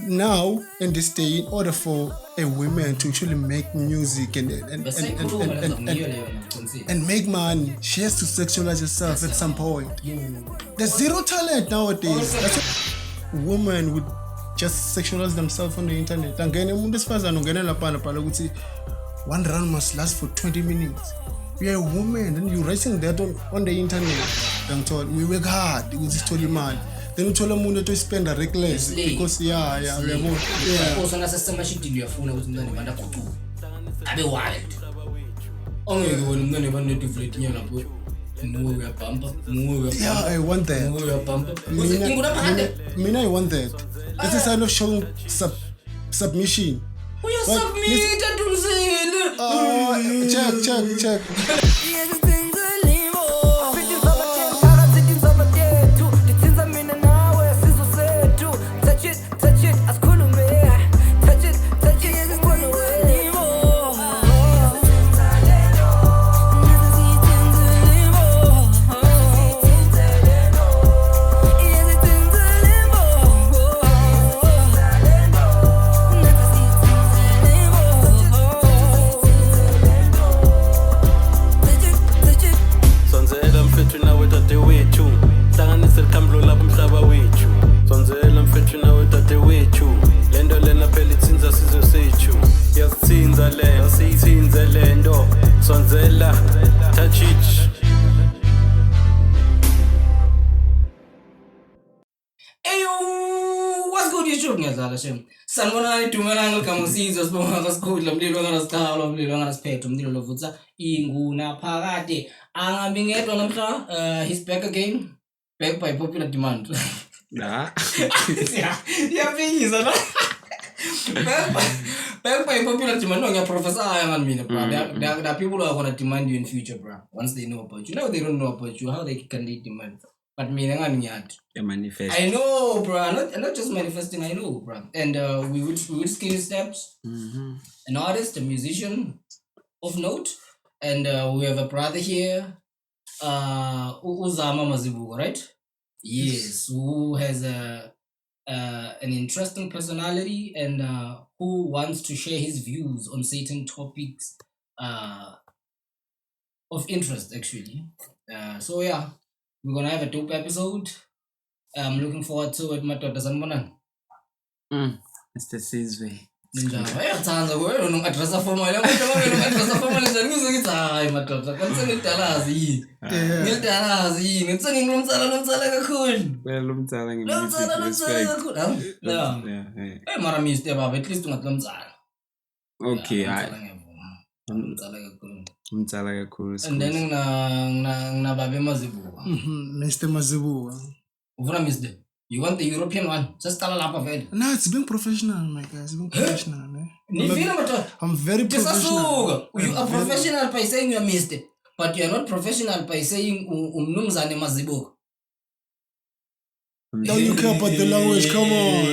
now in this day, in order for a woman to actually make music and make money, she has to sexualize herself at some point. There's zero talent nowadays. That's why women would just sexualize themselves on the internet. And one round must last for 20 minutes. You're a woman and you're writing that on the internet. I'm told we work hard with this story man. Then you tell them to spend a reckless because yeah. Also, na system machine deal your phone with none of kutu. I be wild. Only when none of them to flit you know. Move your bumper. Yeah, I want that. Move your bumper. Mina, I want that. That is kind of showing submission. We are submitted to say. Check. Sanibonani Dumelang kamusizwe sibonga kasikudla umlilo nganasithala umlilo nganasiphethe umlilo lovutsa inguna phakade angabi ngedwa namhla he's back again back by popular demand yaphikisa la back by popular demand no ngiyaprofessor ngani mina bro there are people who are going to demand you in future bro once they know about you now they don't know about you how they can they demand. But me manifest. I know, bro. Not just manifesting. I know, bro. And we would skill steps. An artist, a musician of note, and we have a brother here, Uzama Mazibuko, right? Yes, who has an interesting personality and who wants to share his views on certain topics of interest, actually. So yeah. We're gonna have a dope episode. I'm looking forward to it. Madoda sanibonani. Mr. Sizwe. Njalo ayathanda kwena ungadrasa formal ungadrasa formal njani ngizokuthi hayi madoda kanti ngidalazi yini. Ngidalazi yini. Ngithi ngilomtsala kakhulu. Well lomtsala ngimitsala kakhulu. Yeah. Eh mara Mr. Baba at least ungathi lomtsala. Okay, hayi. Umtsala kakhulu. Umtsala kakhulu. And then ngina Baba Mazibuko. Mr. Mazibuko. Uvuna Mr. You want the European one? Just tell lapha vele. No, it's been professional, my guy. It's been professional, man. I'm very professional. professional. You are professional by saying you are Mr. But you are not professional by saying umnumzane Mazibuko. No, you care about the language. Come on.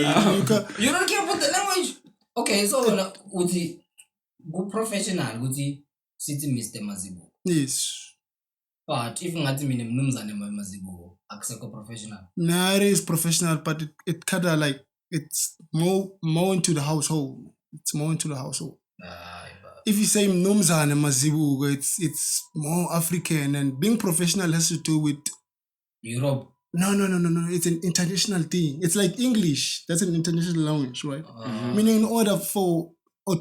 You don't care about the language. Okay, so uthi go professional uthi sithi Mr. Mazibuko. Yes. But if ngathi mina mnumzane Mazibuko akusekho professional. Nah, it is professional, but it kind of like it's more into the household. It's more into the household. If you say mnumzane Mazibuko, it's more African, and being professional has to do with Europe. No. It's an international thing. It's like English. That's an international language, right? Meaning in order to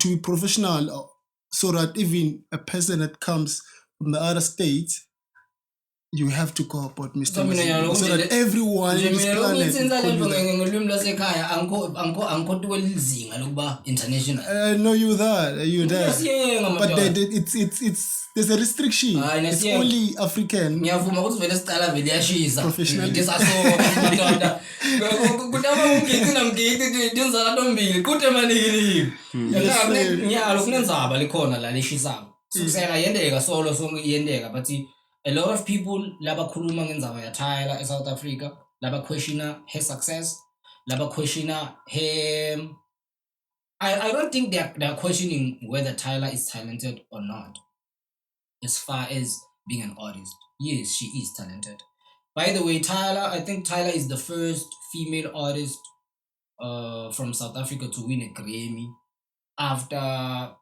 be professional, so that even a person that comes from the other state, you have to go about Mr. Mazibuko, so that everyone in this planet I know you that. But there's a restriction. It's only African. A lot of people laba khuluma ngendaba ya Tyla eSouth Africa, laba questiona her success, laba questiona her I don't think they're questioning whether Tyla is talented or not. As far as being an artist, yes, she is talented. By the way, I think Tyla is the first female artist from South Africa to win a Grammy after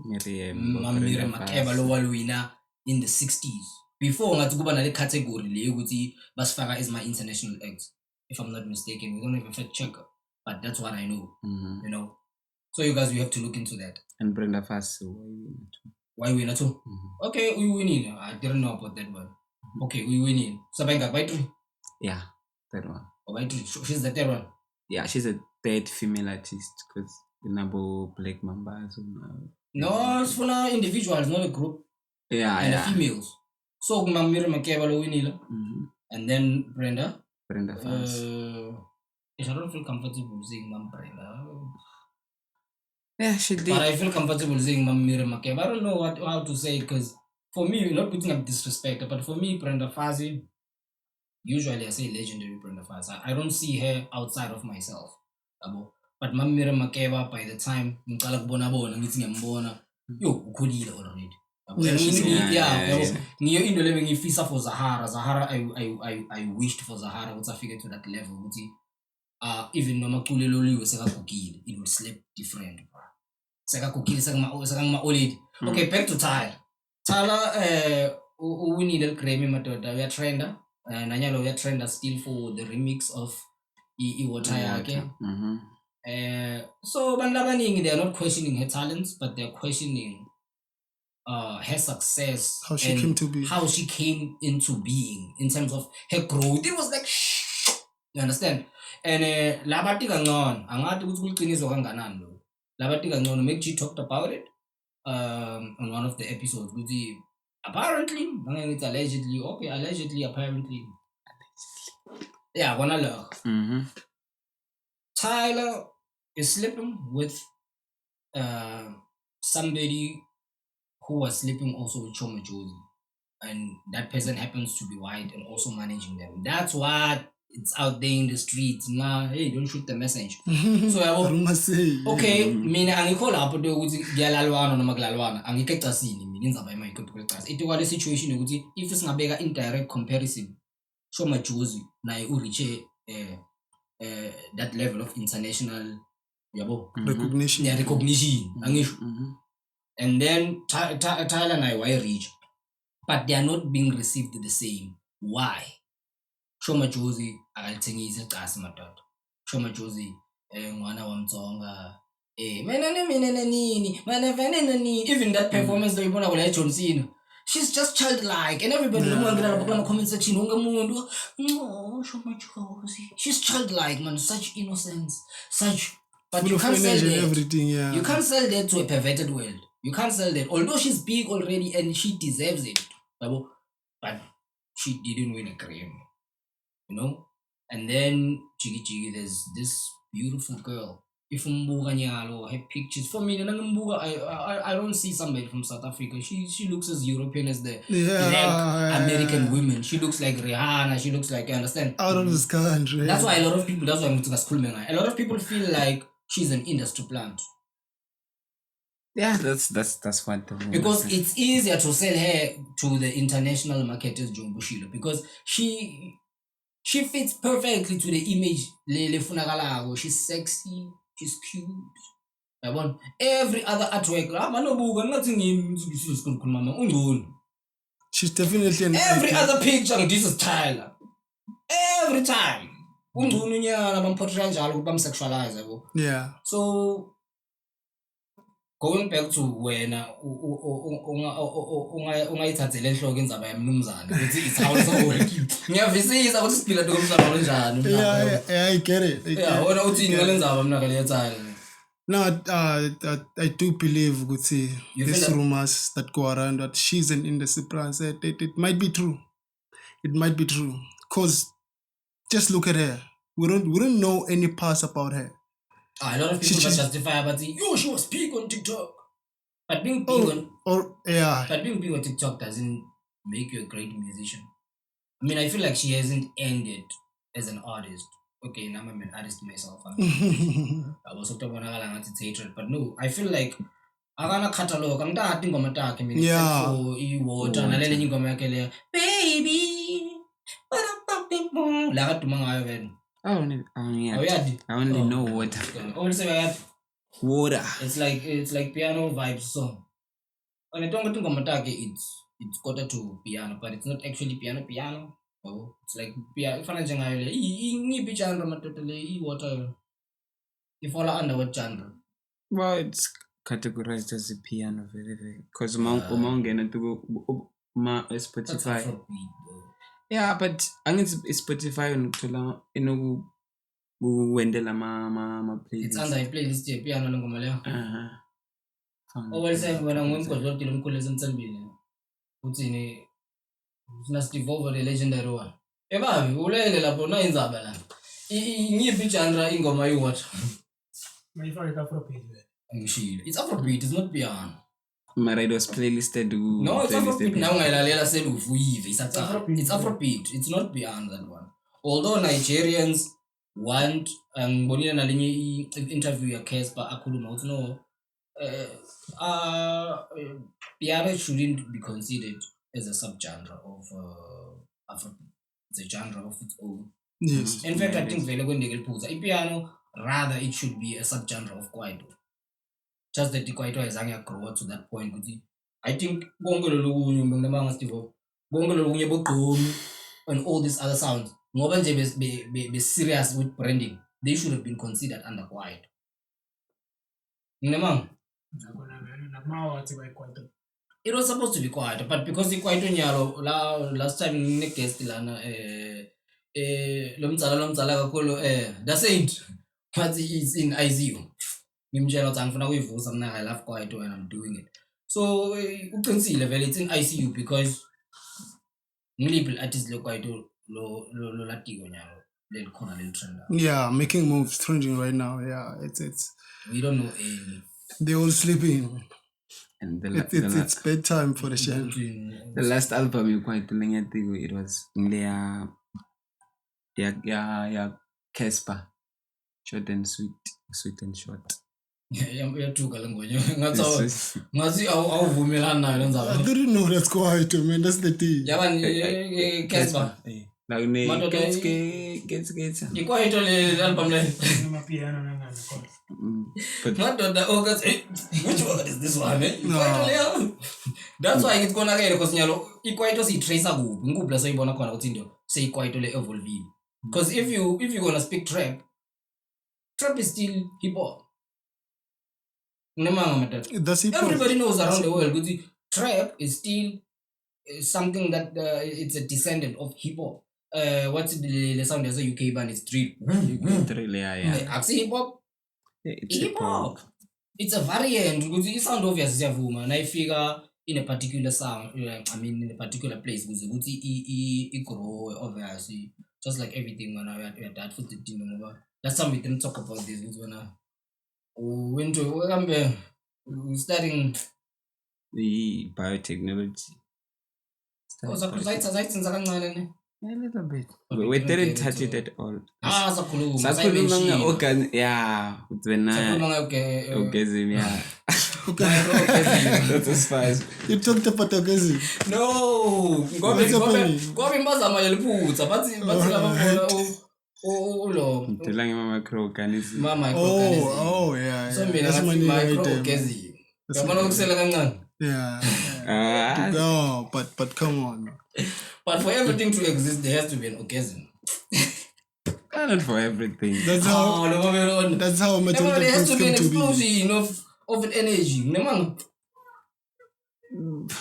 Miriam Miriam Makeba lo walwina in the 60s. Before ngathi kuba nale category le ukuthi basifaka as my international acts, if I'm not mistaken. We don't have a fact checker, but that's what I know. You know, so you guys, we have to look into that. And Brenda Fassie. Why winner too? Okay, we winning. I didn't know about that one. Okay, we winning. Sabenga by 3. Yeah, that one. Oh, by 3. She's the third one. Yeah, she's a third female artist because the number Black Mambas. No, it's for now individuals, not a group. Yeah, and yeah. the females. So Miriam Makeba lo winila, and then Brenda Fassie. I don't feel comfortable saying Mam Brenda. Yeah, she did. But I feel comfortable saying Mam Miriam Makeba. I don't know how to say it because for me, not putting up disrespect, but for me, Brenda Fassie, usually I say legendary Brenda Fassie. I don't see her outside of myself. But Mam Miriam Makeba, by the time ngicala kubona bona ngithi ngiyambona, yo ukhulile already. Ngiyo into le bengifisa for Zahara. I wished for Zahara ukuthi afike to that level ukuthi even noma cule loliwe sekagugile, it will slip different. Sekagugile sekangama old. Okay, back to Tyla uwinile el Grammy madoda uya trender, nanyalo uya trender still for the remix of iwater yakhe. So bantu abaningi, they are not questioning her talents, but they are questioning her success, how she came to be, how she came into being in terms of her growth. It was like you understand? And labati kangcono angathi ukuthi kuliqiniso kanganani lo. Labati kangcono, make she talked about it on one of the episodes ukuthi apparently it's allegedly, okay, allegedly, apparently, yeah, gonna look. Tyla is sleeping with somebody who was sleeping also with Choma Josie, and that person happens to be white and also managing them. That's what it's out there in the streets. Hey, don't shoot the message. So I must say, okay, mina angikhola lapho to ukuthi kuyalalwana noma kulalwana, angikecasini mina indzaba emayikhopha. It was a situation ukuthi if singabeka indirect comparison, Choma Josie naye uriche that level of international recognition. Yeah, recognition. And then Tyla and I were reach, but they are not being received the same. Why? Choma Josie akathengisa icasi madoda. Choma Josie ngwana wamtsonga even that performance that you put on John Cena, she's just childlike, and everybody in the comment section Choma Josie, she's childlike, man, such innocence, such. But you can't sell that. Everything, yeah. You can't sell that to a perverted world. You can't sell that. Although she's big already and she deserves it, but she didn't win a Grammy, you know. And then Chigi, there's this beautiful girl. If her pictures for me, I don't see somebody from South Africa. She looks as European as the black American women. She looks like Rihanna. She looks like, you understand? Out of this country. That's why a lot of people. That's why I'm going to school. A lot of people feel like she's an industry plant. Yeah, that's what because it's easier to sell her to the international market as Jumbushilo, because she fits perfectly to the image le funakalago. She's sexy, she's cute. I want every other artwork. She's definitely an every other picture. This is Tyla. Every time. Yeah. So going back to when ungayithathele enhloko indzaba yamnumzane ukuthi it's how so ngiyavisisa ukuthi siphila komhlaba kanjani. Yeah, I get it. Yeah, wena uthini ngale ndzaba mina ngale yathana. No, I do believe these rumors that go around that she's an industry plant. It might be true. It might be true. Because just look at her. We don't know any parts about her. A lot of people justify about she was big on TikTok. But being big but being big on TikTok doesn't make you a great musician. I mean, I feel like she hasn't ended as an artist. Okay, now I'm an artist myself. I was talking about it's hatred, but no, I feel like akana catalog angitati ingoma takhe mina except for iwater nalele ingoma yakhe leya baby la kaduma ngayo wena. Yeah. Awuyadi? I only know water. Say uyayadi? Water. It's like piano vibes song. And I don't think it's quarter to piano, but it's not actually piano. Oh, it's like piano. If I jangayo le, ngiphi genre madoda le water. If all under what genre? Well, it's categorized as a piano very very. Because ungena to That's Spotify. Afrobeat, bro. Yeah, but angithi Spotify unuthola wendela ma It's playlist. under a playlist ye piano ngoma leyo. Owelse wena ngumgodlotile omkhulu esemthembile. Uthini? Sina Steve over the legendary one. Ebabi ulele lapho na indzaba la. Ngiphi genre ingoma yiwater? My favorite Afrobeat. Ngishilo. It's Afrobeat, it's not piano. Mara it was playlisted. No, it's Afrobeat. Now ngailalela selufu yive. It's Afrobeat. It's Afrobeat. It's not piano that one. Although Nigerians want ngibonile nalinye interview ya Casper akhuluma uthi no piano shouldn't be considered as a subgenre of Afrobeat. It's a genre of its own. Yes. In fact, I think vele kwendeke liphutha. Piano, rather it should be a subgenre of kwaito. Just that kwaito ayizange yagrow to that point ukuthi I think bonke lolunye ngibanga Steve bonke lolunye bogqomi and all these other sounds ngoba nje be serious with branding, they should have been considered under kwaito. Nginamanga it was supposed to be quiet, but because the quiet nyalo last time ne guest lana lo mtsala kakhulu that's it. But it's in ICU. Ngimtshela ukuthi angifuna kuyivusa mina I love quiet when I'm doing it. So uqinisile vele it's in ICU because ngiliphi artist lo quiet lo latiko nyalo lelikhona leli trend. Yeah, making moves, trending right now. Yeah, it's. We don't know any. They're all sleeping. And It's bedtime for the show. the last album you quite it was yeah Casper. Short and sweet and short. Yathuka le ngonya ngathi awuvumelana nayo lenzaba. I didn't know that's quiet, man. That's the thing. Yabani Casper. Like gets Ikwaito le album le. but Madoda August which one is this one Ikwaito le. That's why it's gonna get because nyalo ikwaito si tracer kuphi ngikuphi sayibona khona ukuthi into seyikwaito le evolve. Because if you gonna speak trap is still hip hop. That's hip hop. Everybody knows around the world ukuthi trap is still something that it's a descendant of hip hop. What's the sound as a UK band is drill. Actually hip hop. It's Hip hop. It's a variant because it sound obvious siyavuma na ifika in a particular sound I mean in a particular place because it grow obviously just like everything when we are that for the team ngoba last time we didn't talk about this when we studying the biotechnology. Zayitsenza kancane ne. A little bit. We didn't touch it at all. Sakhuluma Sakhuluma organ yeah sakhuluma orgasm yeah. That was fast. You talked about orgasm. No, ngoba impazamo yeliphutha bathi laba lo Mtelange microorganism. microorganism. Oh, yeah. So mina That's my ngathi new item. microorganism. Yabona ukusela kancane. Yeah. No, but come on. But for everything to exist there has to be an orgasm. Not for everything. That's how material there has things to be an come to be. explosion of an energy.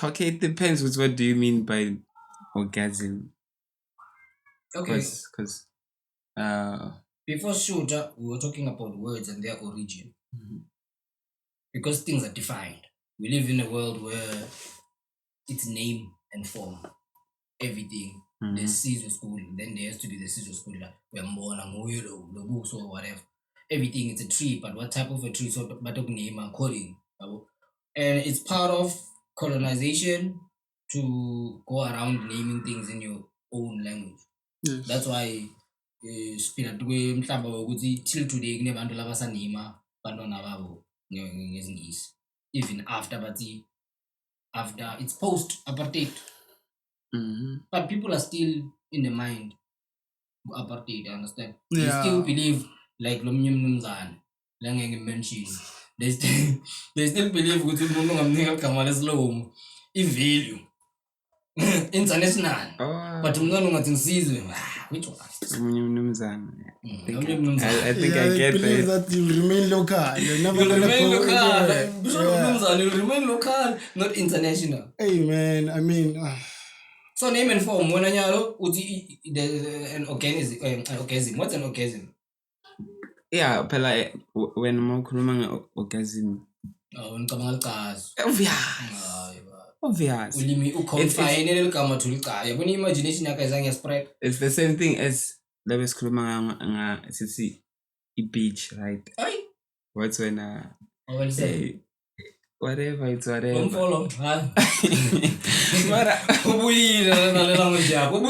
Okay, it depends with what do you mean by orgasm. Okay. Because Before shooter, we were talking about words and their origin. Because things are defined. We live in a world where it's name and form. Everything. There's Caesar school, then there has to be the Caesar school. We're born and the books or whatever. Everything is a tree, but what type of a tree? So, but name and coding. And it's part of colonization to go around naming things in your own language. Yes. That's why till today kunebantu labasanima bantwana babo ngesingisi even after it's post apartheid. But people are still in the mind apartheid, I understand. Yeah. They still believe like lomnye mnumzane langeke mention. They still believe ukuthi umuntu ngamnika igama lesilungu i-value international. But umntwana ungathi ngisizwe which one? Omunye umnumzane. Omunye umnumzane. I think Yeah, I get believe that. that you'll remain local. You're never You'll gonna remain go local. anywhere. Bishop Yeah. umnumzane, you'll remain local, not international. Hey man, I mean, So name and form wena nyalo uthi an organism. What's an organism? Yeah, phela when mawukhuluma nge-orgasm. Ngicabanga liqhaza. Obvious. Ulimi uconfine leligama to liqhaza. Yabona imagination yakhe ayizange spread. It's the same thing as labe sikhuluma sithi i-beach, right? Ay. What's when hey, whatever, it's whatever. Umfolo, hayi. Mara Ubuyile nale language yakho.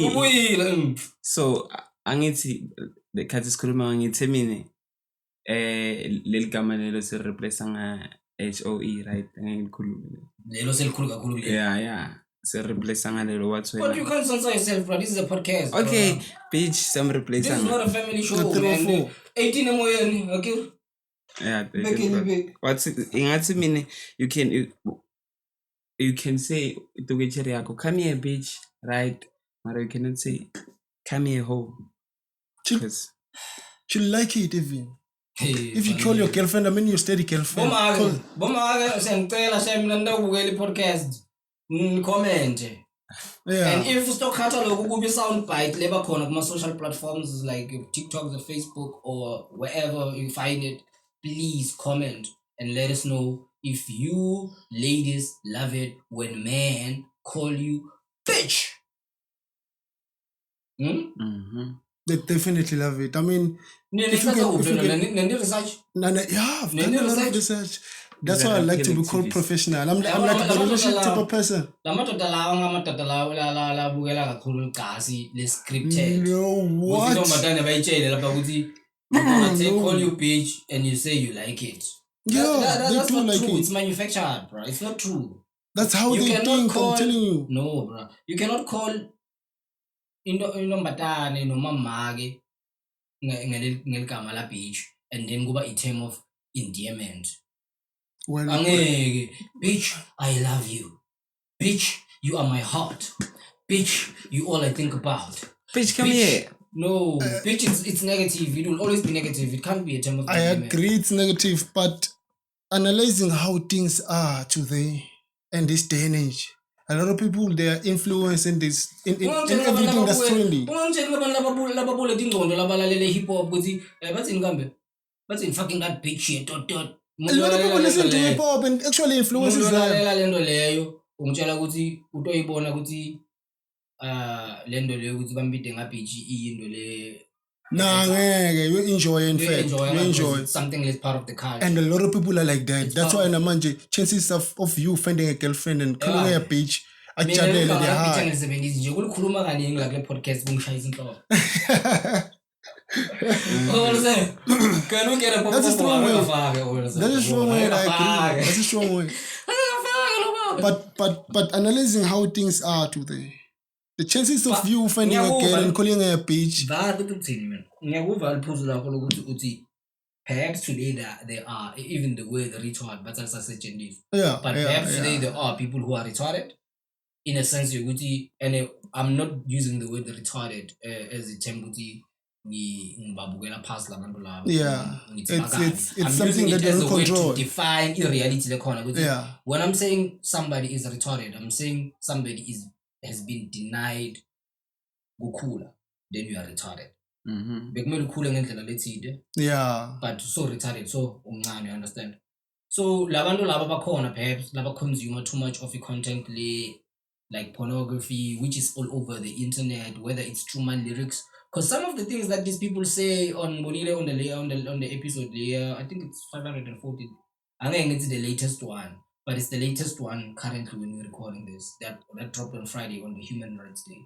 Ubuyile. So angithi the khathi sikhuluma ngithi mina leli gama lelo si replace nga HOE, right? Ngikhuluma Lelo selikhulu kakhulu le. yeah si replace nga lelo what's when. But you can't censor yourself, bro. This is a podcast. Okay, beach some replace This is not a family show, man. 18 emoyeni, okay? yeah, Big. what's ingathi mina you can say to get yako come here beach, right? But you cannot say come here home. Because she'll like it even. Hey, If you call your girlfriend, I mean your steady girlfriend. Bomake sengicela shemina ndawubukela i-podcast. Comment. Yeah. And if stock catalog kubi sound bite leba khona kuma social platforms like TikTok, the Facebook or wherever you find it, please comment and let us know if you ladies love it when men call you bitch. They definitely love it. I mean, if you research. yeah, I've done a lot of research. That's why I like to be called professional. I'm like the relationship type of person. Lamadoda lawa la bukela kakhulu igasi le scripted. No, what? Unomatana bayitshele lapha ukuthi they call you bitch and you say you like it. Yeah, that's they do not like true. it. It's manufactured, bro. It's not true. That's how You they cannot think, call- I'm telling you. No, bro. You cannot call intombatane noma mamake ngeligama la bitch and then kuba a term of endearment. Well, Angeke. Bitch, I love you. Bitch, you are my heart. Bitch, you all I think about. bitch come Bitch. here. No, bitch, it's negative. It will always be negative. It can't be a term of I endearment. agree it's negative, but analyzing how things are today and this day and age, a lot of people they are influencing this in everything that's trendy. Ungangitsheli abantu lababule ingcondo labalalele hip hop ukuthi bathini kambe? Bathini fucking that bitch shit dot. A lot of people listen to hip hop and actually influences them. Lalela lento leyo ungitshela ukuthi utoyibona ukuthi lento leyo ukuthi bambide ngabitch into le Nah, ngeke, you enjoy in you fact. enjoy You enjoy. it's something that's part of the culture. And a lot of people are like that. It's That's why powerful. namanje chances of you finding a girlfriend and calling her a bitch, Mina ajabele ngicabanga they're bitch high. ngisebenzisa nje ukulikhuluma kaningi la kule podcast kungishayisa inhloko. Can we get a That's a strong way. That's That's a strong way, I agree. That's a strong way. But analyzing how things are today, the chances of you finding a girl and calling her a bitch. That ukuthini mina ngiyakuva liphuzu lakho lokuthi uthi perhaps today there are even the word retard but alisasetshenziswa. Yeah, But yeah, perhaps today yeah. there are people who are retarded in a sense yokuthi, and I'm not using the word retarded as a term ukuthi ngibabukela past labantu laba. Yeah, Ngithi it's- bakabi. it's I'm something using that it as they a don't way to control. define irreality lekhona ukuthi Yeah. when I'm saying somebody is retarded, I'm saying somebody has been denied kukhula, then you are retarded. Bekumele ukhule ngendlela lethile, Yeah. but so retarded, so umncane, you understand? So labantu laba bakhona perhaps laba consume too much of the content like pornography, which is all over the internet, whether it's true man lyrics. Because some of the things that these people say on Bonile on the episode there, I think it's 514. I think it's the latest one, but it's the latest one currently when we're recording this. That dropped on Friday on the Human Rights Day.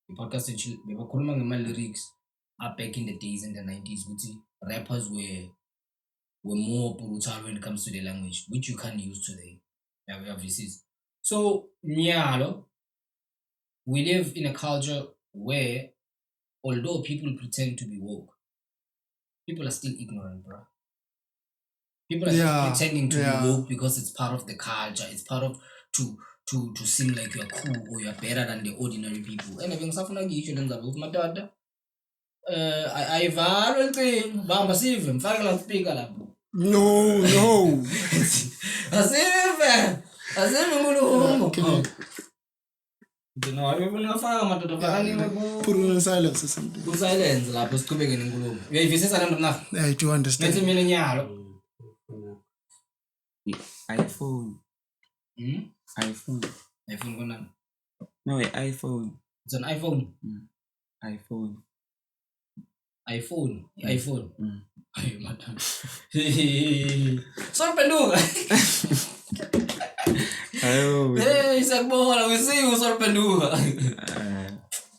The podcast we were calling my lyrics are back in the days in the 90s, which rappers were more brutal when it comes to the language, which you can't use today. Obviously. So, nyalo, we live in a culture where although people pretend to be woke, people are still ignorant, bro. People are just pretending to be woke because it's part of the culture. It's part of to seem like you're cool or you're better than the ordinary people. And having something like you shouldn't have my daughter. Ayivalo icingo bamba sive mfake la speaker lapho. No. Asive mulumo. No, I don't know faka madoda fakaniwe Put it on silence or something. ku silence lapho siqhubeke nenkulumo. Uyayivisisa lento na? I do understand. Ngithi mina nyalo. iPhone. iPhone. iPhone konani? No, iPhone. It's an iPhone. iPhone. iPhone. Hayi madam. Sorpenduka. Oh. Hey, sakubona wesiwe sorpenduka.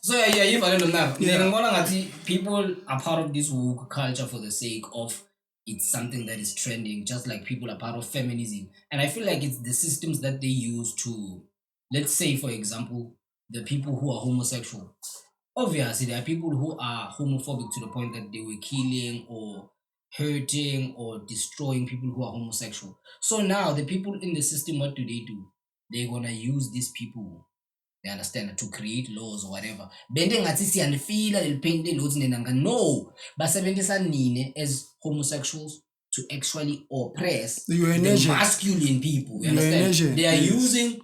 So yayiva lento na. Mina ngibona ngathi people are part of this woke culture for the sake of it's something that is trending, just like people are part of feminism. And I feel like it's the systems that they use to, let's say, for example, the people who are homosexual. Obviously, there are people who are homophobic to the point that they were killing or hurting or destroying people who are homosexual. So now the people in the system, what do? They're gonna use these people, you understand, to create laws or whatever. Bende ngathi siyanifila lelipaint laws nenanga. No, basebenzisa nine as homosexuals to actually oppress the masculine people. You understand? They are using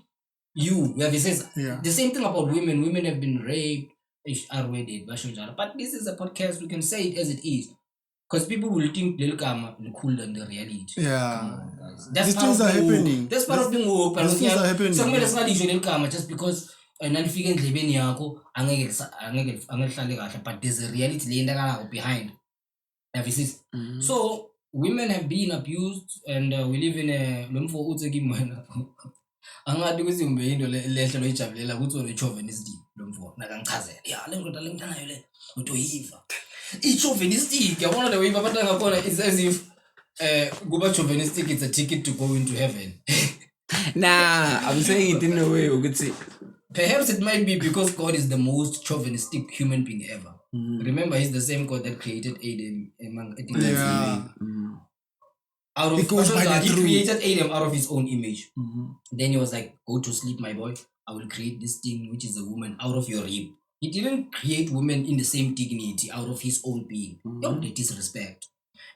you. The same thing about women. Women have been raped. But this is a podcast. We can say it as it is. Because people will think they'll come cool than the reality. Yeah. These things are happening. That's part of being woke. These things are happening. So that's not usually come just because nalifika endlebeni yakho angeke hlale kahle, but there's a reality le behind. So women have been abused, and we live in a lomfo utseki mwana. Angathi ukuthi umbe into lehle loyijabulela ukuthi one chauvinist lomfo nakangichazela. Yeah, le ndoda lengithanayo le utoyiva. Chauvinistic, yabona the way babatha ngakhona is as if kuba chauvinistic it's a ticket to go into heaven. Nah, I'm saying it in a way ukuthi perhaps it might be because God is the most chauvinistic human being ever. Remember, he's the same God that created Adam among he created Adam out of his own image. Then he was like, go to sleep, my boy. I will create this thing which is a woman out of your rib. He didn't create women in the same dignity out of his own being. The disrespect.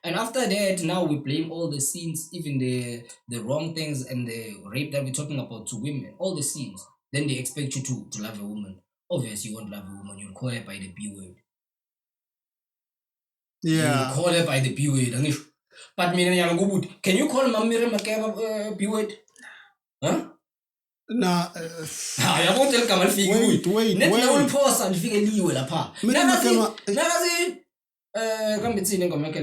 And after that, now we blame all the sins, even the wrong things and the rape that we're talking about to women, all the sins. Then they expect you to love a woman. Obviously, you won't love a woman. You'll call her by the B word. Yeah. You'll call her by the B word. But can you call Mamire Makeba B word? Huh? Nah. I won't tell Kamal Fig. Wait. Never pause and figure you will apart. Never see. Come between and come make a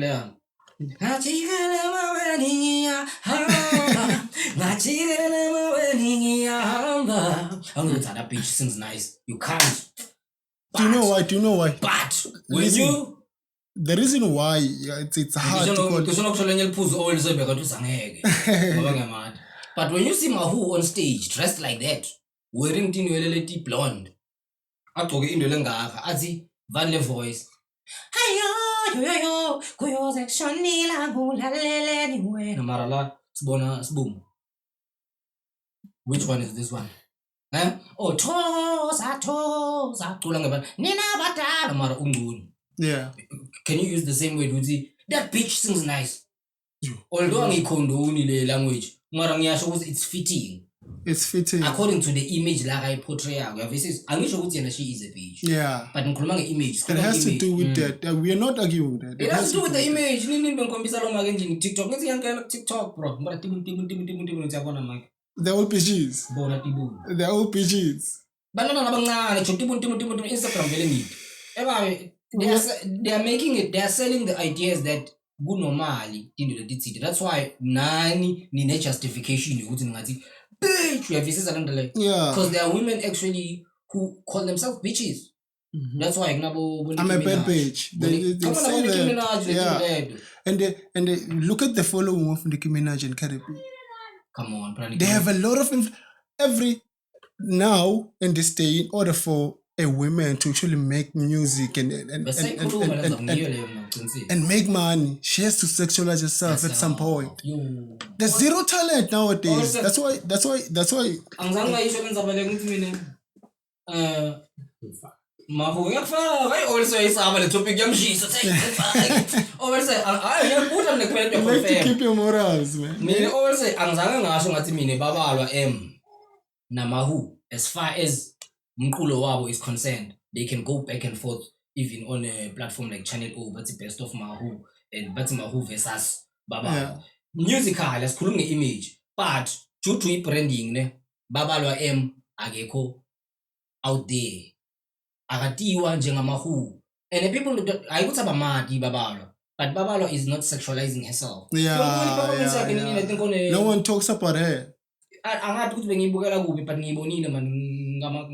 that bitch sings nice. You can't. Do you know why? But when you the reason why it's hard to call. But when you see Mahu on stage dressed like that, wearing tinweleleti blonde, aqoke into lengaka, vale voice. Hayo, kuyo sectionila ngulalele niwe. Namarala, sbona. Which one is this one? Oh, toza. Nina badala mara unguni. Yeah. Can you use the same word? That bitch sings nice. Although I condone the language, it's fitting. It's fitting. According to the image like I portray, she is a bitch. Yeah. But in image, it has to do with that. We are not arguing with that. It has to do with the image. TikTok, bro. They're all PGs. They're all PGs. But Instagram they are making it. They are selling the ideas that good normally. That's why nani need justification. Bitch, we have because there are women actually who call themselves bitches. That's why I'm a bad bitch. They say that. Yeah. And they look at the following of Nicki Minaj and Cardi B. Come on, they have a lot of every now in this day in order for a woman to actually make music and make money. She has to sexualize herself at some point. There's zero talent nowadays. That's why. Angizange ngayisho ngizabale ngithi mina mahu ngiyafaka also isaba le topic yamshisa also ngiyakutha mina kumele You like to keep your morals, man. mina also angizange ngasho ngathi mina babalwa na mahu as far as umqulo wabo is concerned. They can go back and forth even on a platform like Channel O, but the best of Mahu and but Mahu versus Baba. Yeah. Musical, let's call image, but due to branding, ne Babalwa ageko out there. Agatiwa njenga Mahu. And the people I would say Madi Babalwa, but Babalwa is not sexualizing herself. No one talks about her. Angathi ukuthi bengiyibukela kuphi but ngiyibonile man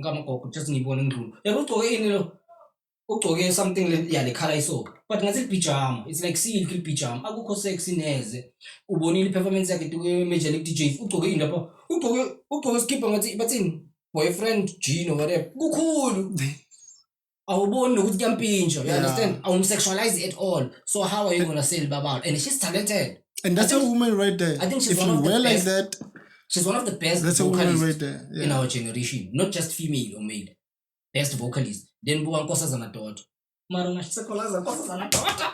ngamagogo just ngiyibona ngidlula yabo ugcoke ini lo ugcoke something le color iso but ngathi pijama it's like silk pijama akukho sexy neze ubonile performance yakhe ku Major League DJs ugcoke ini lapha ugcoke skipper ngathi bathini boyfriend Gino whatever kukhulu awuboni ukuthi kuyampintsha you understand awumsexualize at all so how are you going to sell Babal and she's talented and that's a woman right there. I think she's if you wear like that. She's one of the best vocalists right there. Yeah. In our generation. Not just female or male. Best vocalist. Then buwa Nkosazana daughter. Mara unasexualize Nkosazana daughter.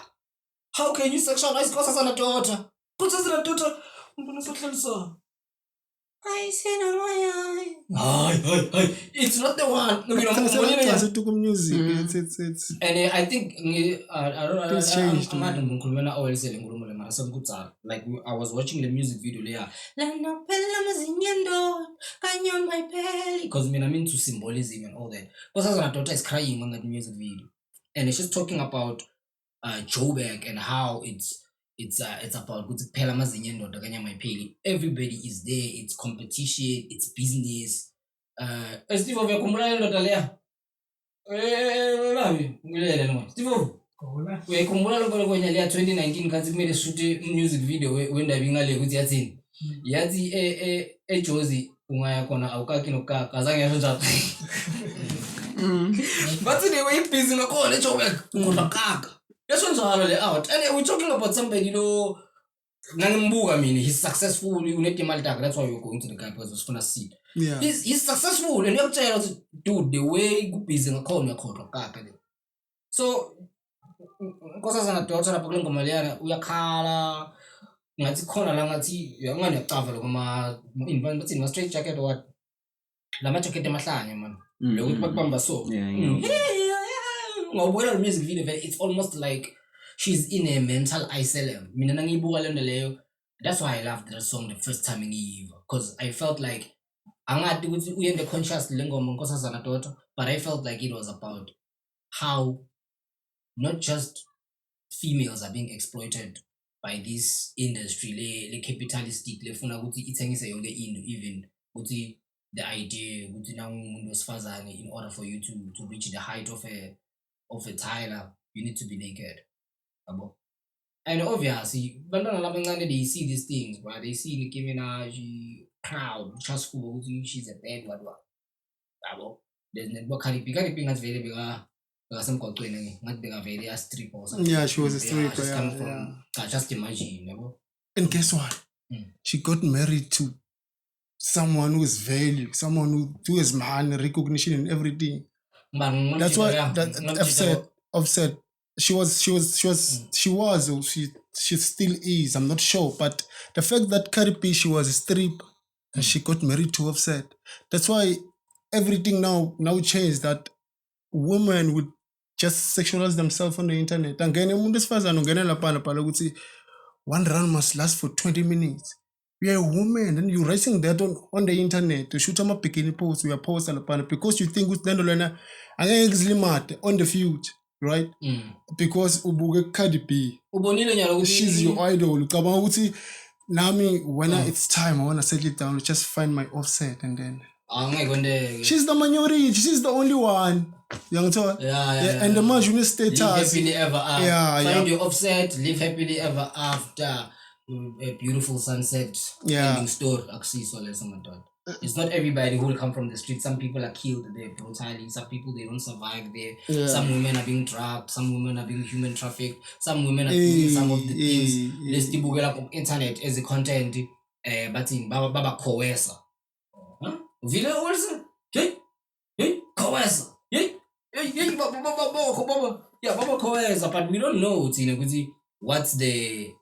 How can you sexualize Nkosazana daughter? Nkosazana daughter. Mbona sohlelisa? I see no my it's not the one. No, music. It's and I think I don't changed. Like I was watching the music video there. Because I'm into symbolism and all that. Because her daughter is crying on that music video. And she's talking about Joburg and how it's about good everybody is there, it's competition, it's business. Steve uyakumbula ndoda leya Steve uyakumbula lokho kwenye leya 2019 kanti kumele shoot music video wendaba ingale ukuthi yathini yathi eJozi ungaya khona awukaki nokaka azange yasho njalo bathi they were busy ngakhona eJoburg kodwa kaka yasho njalo le out and we're talking about somebody lo ngangimbuka mina he's successful unetimali takhe that's why you're going to the guy because usifuna seed. Yeah. He's successful and uyakutshela ukuthi dude the way kubusy ngakhona uyakhohlwa kaka le so Nkosazana daughter lapha kule ngoma leyana uyakhala ngathi khona la ngathi uyangani yacava lokuma invite bathi nga straight jacket or what lama jacket emahlanye man lokuthi bakubamba so ngawubukela le music video it's almost like she's in a mental asylum mina nangiyibuka lento leyo that's why I loved that song the first time ngiyiva because I felt like angati ukuthi uyende conscious le ngoma Nkosazana daughter but I felt like it was about how not just females are being exploited by this industry le capitalistic lefuna ukuthi ithengise yonke into even ukuthi the idea ukuthi nangumuntu wesifazane in order for you to reach the height of a Tyla you need to be naked abo and obviously bantwana labancane they see these things but they see Nicki Minaj crowd just for ukuthi she's a bad what abo there's no Cardi ngathi vele beka ngasemgwaqweni ngathi beka vele a strip or something. Yeah, she was a stripper. Yeah. Just imagine yabo and guess what she got married to someone who is value, someone who has man recognition and everything. That's why I've said she still is, I'm not sure, but the fact that Cardi B, she was a strip and she got married to Offset, that's why everything now changed, that women would just sexualize themselves on the internet. And one run must last for 20 minutes. We are a woman and you're writing that on the internet to shoot them up bikini posts, we are posting upon it because you think it's on the field, right? Because ubuge Cardi B, she's your idol. Nami, when it's time, I want to settle it down, just find my Offset and then she's the minority, she's the only one. Young toy. Yeah. And the marginal status. Live happily ever after. Find your Offset, live happily ever after. A beautiful sunset. Ending story. Actually, so let's It's not everybody who will come from the street. Some people are killed there brutally. Some people they don't survive there. Yeah. Some women are being drugged. Some women are being human trafficked. Some women are doing some of the things. Let's debugger up internet as a content. But in Baba coercer. Huh? Vile also. Hey, coercer. Hey, Baba coercer. But we don't know. What's the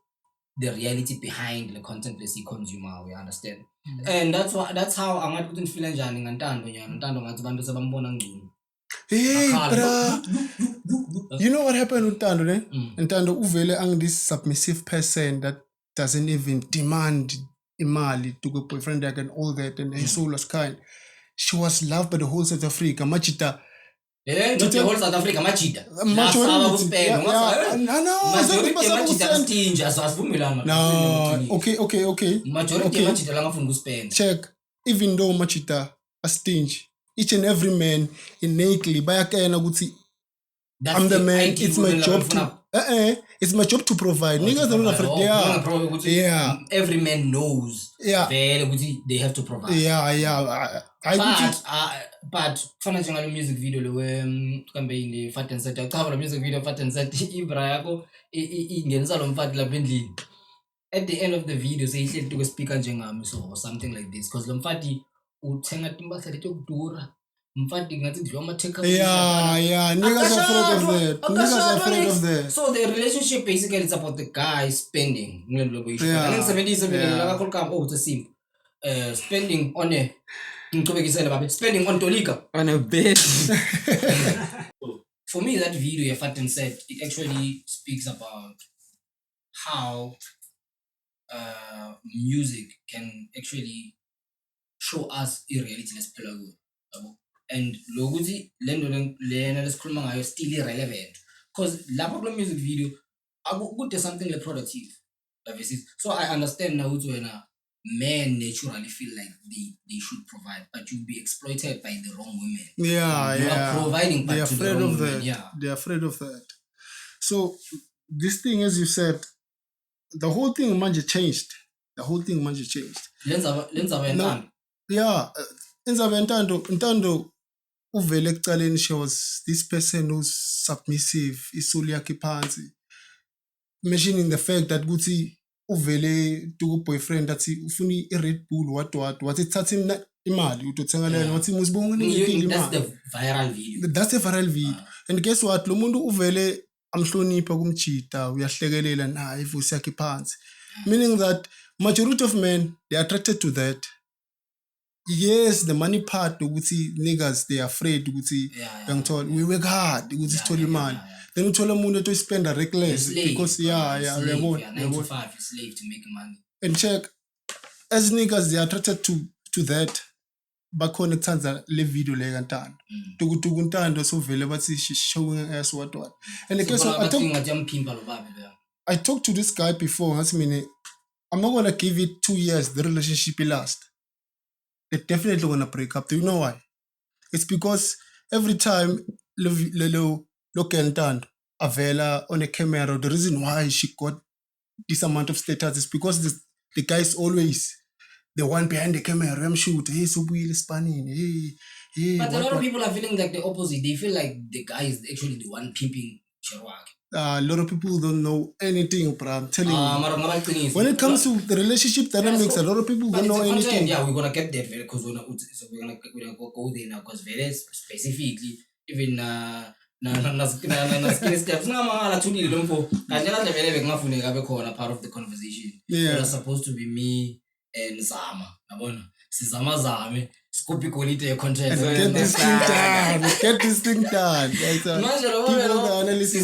reality behind the content they see consumer, we understand. And that's how angathi ukuthi nifile njani ngantando nyana ntando ngathi bantu sebambona ngcono. Hey, Akhala, bruh. You know what happened with Ntando, ne? Ntando uvele ang this submissive person that doesn't even demand imali to go boyfriend and all that, and her soul was kind. She was loved by the whole South Africa. Machita. Not the whole South Africa, machida. Okay. Majority machida langa funa ukuspend. Check. Even though machita a stingy, each and every man innately bayakena ukuthi I'm the man. It's my job to. It's my job to provide. Niggas are not afraid. Yeah. Every man knows. Yeah. They have to provide. Yeah. But kufana njengalo music video lo kambe ine Fat and Set cover music video Fat and Set ibra yakho ingenisa lo mfati lapha endlini. At the end of the video say ihleli to speaker njengami so or something like this because lo mfati uthenga timbasa leto kudura. Mfati ngathi ndliwa ama take Yeah. Niggas are afraid of that. So the relationship basically it's about the guy spending. Yeah. 77 it's a simple. Spending on a spending on Tolika. On a bed. For me, that video, Fat and Set, it actually speaks about how music can actually show us a reality less pelago. And loguzi lena leskhuluma ngayo still irrelevant. Because lapho kulo music video, akude something like productive. So I understand now when men naturally feel like they should provide, but you'll be exploited by the wrong women. Yeah. You are providing, but they're to afraid the wrong of women. that. Yeah. They're afraid of that. So this thing, as you said, the whole thing manje changed. Lenza No, yeah. Ntando uvele ekucaleni she was this person who's submissive, isuli yakhe phansi. Mentioning the fact that ukuthi uvele to boyfriend athi ufuna i-Red Bull wathi thatha imali utothenga lena wathi musibonga ngiphi that's imali. the viral video. That's the viral video. And guess what? Lo muntu uvele amhlonipha kumjita uyahlekelela naye ivusi yakhe phansi. Meaning that majority of men they are attracted to that. Yes, the money part ukuthi niggas they are afraid ukuthi bangithola we work hard ukuthi sithole imali. Then uthola umuntu to spend a reckless because uyabona 9 to 5 you slave to make money. And check as niggas they are attracted to that. Bakhona ekuthanda le video le kaNtando. Tukutuku Ntando so vele bathi she's showing us what. And the case I talked to this guy before. Asked me, I'm not gonna give it 2 years. The relationship will last. They're definitely gonna break up. Do you know why? It's because every time look at Ntando Avela on a camera, the reason why she got this amount of status is because the guy is always the one behind the camera. I'm shoot. Hey, so we're spanning. Hey. But a lot of people are feeling like the opposite. They feel like the guy is actually the one pimping Sherwak. A lot of people don't know anything, but I'm telling you. When it comes to the relationship dynamics, a lot of people don't know anything. Yeah, we're gonna get there because we're gonna go there now because very specifically even skin steps part of the conversation. Yeah. It was supposed to be me and Zama. Zame. Scoopy quality content. And get this thing done. People analysis.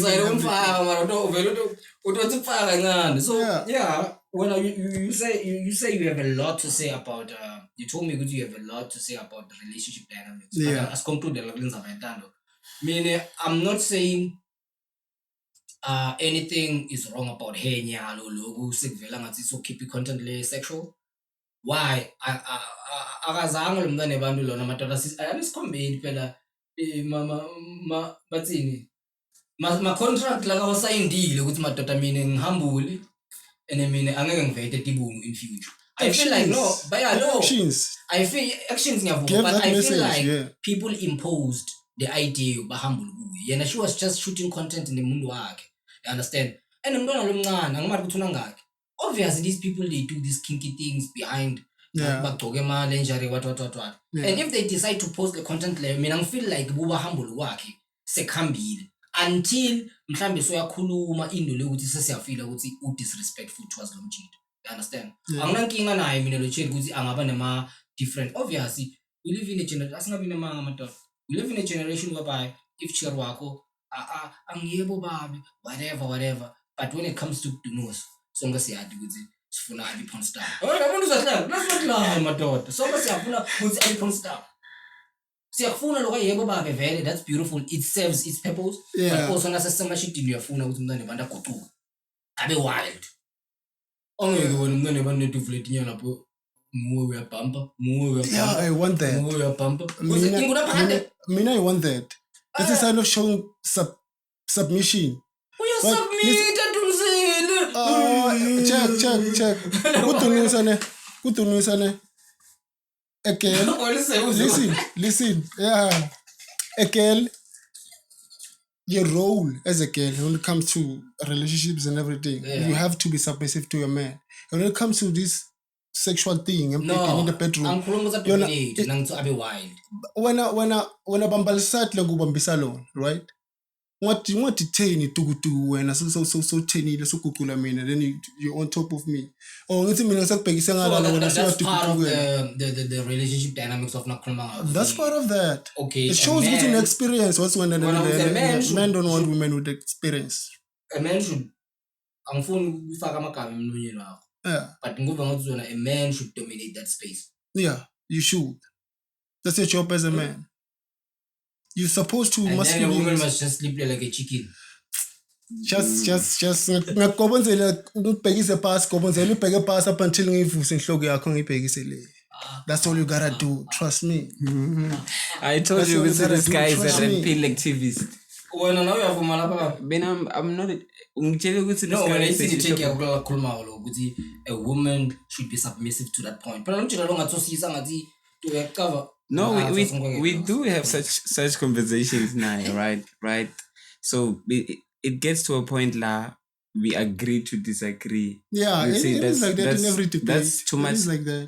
So yeah, when you say you have a lot to say about you told me you have a lot to say about the relationship dynamics. Yeah. As compared to the lens of Ntando. Meaning I'm not saying anything is wrong about hey nyalo logo sikuvela ngathi so keep content le sexual. Why akazange lo mntana nebantu lona madoda ayanisikhombeni phela bathini ma contract la kawasayindile ukuthi madoda mina ngihambule and mina angeke ngivete tibungu in future I feel like no, but yeah, no. Actions. I feel actions Give but that I message, feel like yeah. people imposed the idea of humble kuye. And she was just shooting content in the mundo wakhe. You understand? And umntwana lomncane angimari ukuthi unangakhe. Obviously these people they do these kinky things behind Yeah. bagcoke ama-lingerie what. Yeah. And if they decide to post the content leyo mina ngifeel like buba humble kwakhe sekuhambile until mhlambe soyakhuluma into le ukuthi sesiyafila ukuthi u-disrespectful towards lo mjito. You understand? Yeah. Anginankinga naye mina lo cheli ukuthi angaba nema different. Obviously we live in a generation asingabi nemanga madoda. We live in a generation whereby if chiri wakho angiyebo babi whatever but when it comes to dunos sonke siyadi ukuthi sifuna i-porn star. Yabona uzahlala nasifuna madoda sonke siyafuna ukuthi i-porn star. Siyafuna lokho yebo babe vele that's beautiful, it serves its purpose. Yeah. But also nasesemashidini uyafuna ukuthi umntwana nebanda aguquke abe wild. Ongeke wena umntwana nebanda netuvuleti nyana lapho muwe uyabhampa Yeah, I want that. muwe uyabhampa uzidinga phakade Mina, I want that. That's a sign of showing submission. uyasubmit adumzile. Check. Kutunisane. A girl. Listen. Yeah. A girl, your role as a girl when it comes to relationships and everything, you have to be submissive to your man. And when it comes to this sexual thing in the bedroom, angikhuluma dominate nangithu abe wild. When bambalisatla kubambisa lona, right? What detain itukutu wena so tenile so kukula mina then you're on top of me. Oh ngithi mina ngisakubhekisa ngala wena That's so part of the relationship dynamics of nakhuluma. That's part of that. Okay. It shows good in experience. What's when men don't want women with experience. A man should angifuni ukufaka amagama emlonyeni wakho. Yeah. But ngoba ngathi zona a man should dominate that space. Yeah, you should. That's your job as a man. You're supposed to And then a woman masculine. must just sleep like a chicken. Just ngakubonzela ukubhekise past ngobonzela ubheke past up until ngivuse inhloko yakho ngibhekise le. That's all you gotta do. Trust me. I told That's you what with you gotta this do, guy is trust a me. red pill activist. Wena nawe uyavuma lapha. Ben I'm not ungitshele ukuthi this No, when guy I is see the take a yakhuluma lo ukuthi a woman should be submissive to that point. Phela umjila lo ngathosisa ngathi to yakcover. No, we do have such conversations now, right? So it gets to a point la we agree to disagree. Yeah, You it see, is like that in every debate. that's too much. It is like that.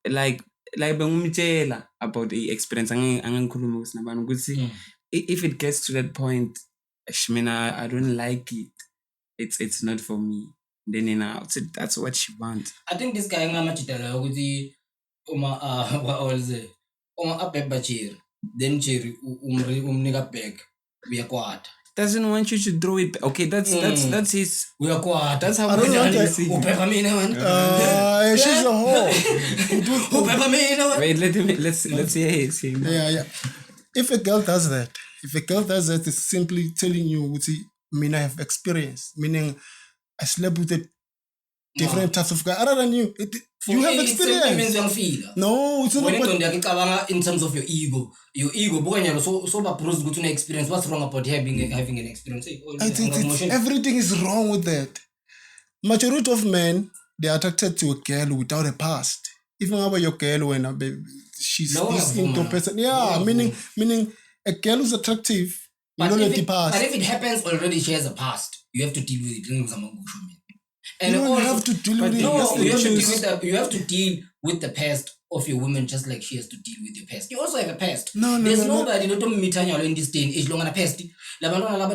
Like bengumtshela about the experience angangikhuluma ukuthi nabantu ukuthi if it gets to that point Shmina, I don't like it. It's not for me. Then that's what she wants. I think this guy ngamajidala ukuthi uma abhebha cherry then cherry umnika back uyakwata. Doesn't want you to throw it back. Okay, that's his. Uyakwata. That's how I don't want that. Ubhebha mina man. She's a whore. Ubhebha mina man. Wait, let's hear it. Yeah. If a girl does that, it's simply telling you, I have experience. Meaning, I slept with a different types of guys. Other than you, you have experience. No, it's not when about... in terms of your ego, bukanya so ba pros good to experience. What's wrong about having an experience? I think everything is wrong with that. Majority of men, they are attracted to a girl without a past. Even about your girl when she's this into person. Yeah, meaning a girl who's attractive, but let the past. But if it happens already, she has a past. You have to deal with it. And you don't have to deal with it. No, you have to deal with the past of your woman just like she has to deal with your past. You also have a past. There's nobody in this day and age long a past. They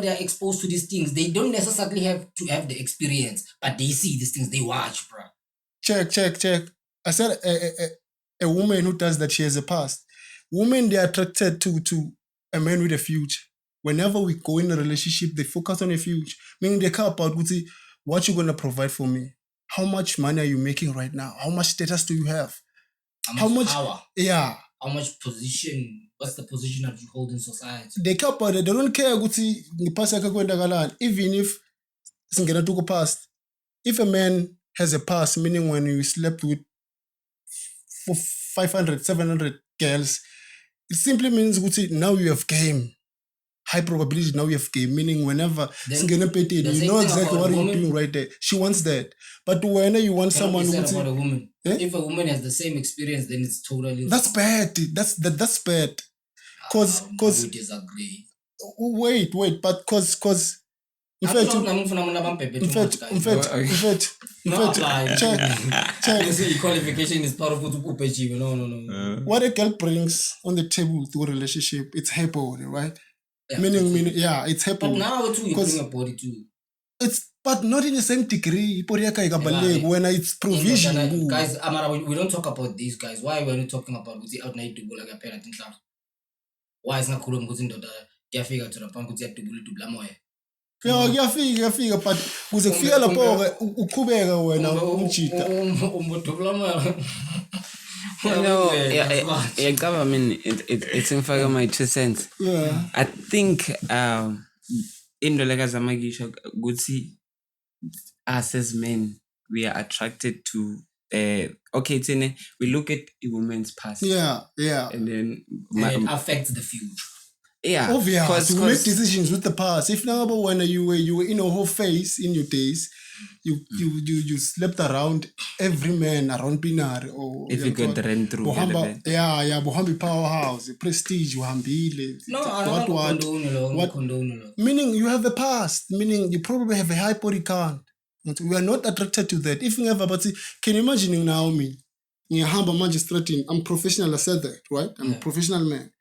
are exposed to these things. They don't necessarily have to have the experience, but they see these things. They watch, bro. Check. I said a woman who does that, she has a past. Women, they are attracted to a man with a future. Whenever we go in a relationship, they focus on a future. Meaning they care about what you're going to provide for me. How much money are you making right now? How much status do you have? How much power? Yeah. How much position? What's the position that you hold in society? They care about it. They don't care even if singena to go past. If a man has a past, meaning when you slept with 500, 700 girls, it simply means now you have game. high probability now you have game, meaning whenever Then you the know same exactly thing what about you're women. doing right there. She wants that. But when you want Cannot be someone said who about a woman. Eh? If a woman has the same experience, then it's totally that's bad. That's bad. I Cause would disagree. wait, but cause in I fact, don't know if in fact, check. qualification is part of what you no. What a girl brings on the table to a relationship, it's her body, right? Yeah, Meaning, yeah, it's her but body. now too, you bring a body too. It's but not in the same degree. When it's provision. Guys, Amara, we don't talk about these guys. Why we're not talking about the out night to go like a parent in club? Why is not cool in the figure to the point to blah moya? Yeah, kuyafika but kuze kufika lapho ke uqhubeka wena umjida. No, I mean, it's in fact my 2 cents. Yeah. I think into like as amagisho good see us as men we are attracted to okay it's in we look at a woman's past. Yeah. And then it affects the future. Yeah. Obviously, you make decisions with the past. If now when you were in a whole phase in your days, you slept around every man around Pinar or if you could run through Bohambi powerhouse, prestige, uhambile. No, I don't condone. Meaning you have a past, meaning you probably have a high body count. We are not attracted to that. If you ever, but see, can you imagine now me? I'm professional, I said that, right? I'm a professional man.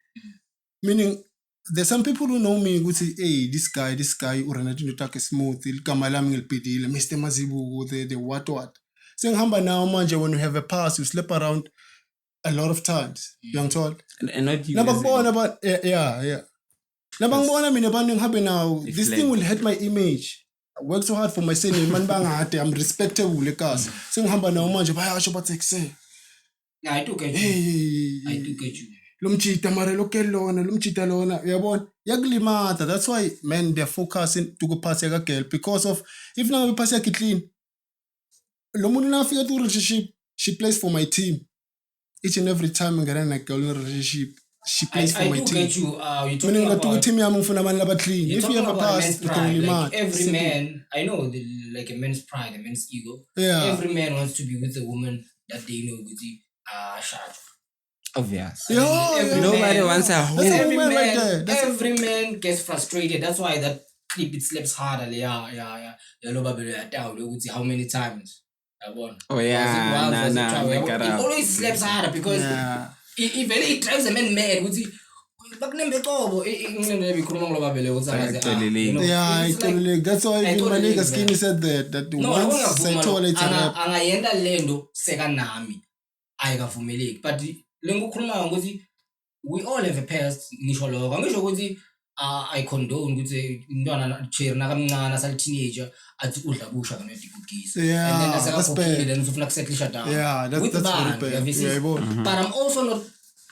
Meaning there's some people who know me who say, hey, this guy, Uranati Nutake smooth, Kamalam Pedil, Mr. Mazibu, the what. Saying Hamba now, manja, when you have a past, you sleep around a lot of times. Young told. And not you. Yeah. Now, this thing will hurt my image. I work so hard for my son, I'm respectable, saying Hamba now, manja, I do get you. Lumchita mara lokelona lumchita lona yabona yakulimata. That's why men they're focusing to go pass a girl because of if now we pass a clean lo muntu na fika to relationship she plays for my team each and every time ngana na girl in relationship she plays for my team. I do get you. You're talking about team yami ngifuna abantu laba clean. If you have a past you can like every man I know like a man's pride, a man's ego. Yeah. Every man wants to be with a woman that they know with the sharp. Obvious. Nobody wants a whole every man gets frustrated. That's why that clip it slaps harder. Yeah. How many times? Oh yeah. It always slaps harder because it drives a man mad. That's why even my nigga Skinny said that once I told it angayenda lendo sekanami ayikavumeleki but lengukhuluma ukuthi we all have a past ngisho lokho angisho ukuthi I condone ukuthi umntwana cherry nakamncane sal teenager athi udla busha kana digugisa and then asakakhokhile then ufuna kusettlisha down that's very bad. But I'm also not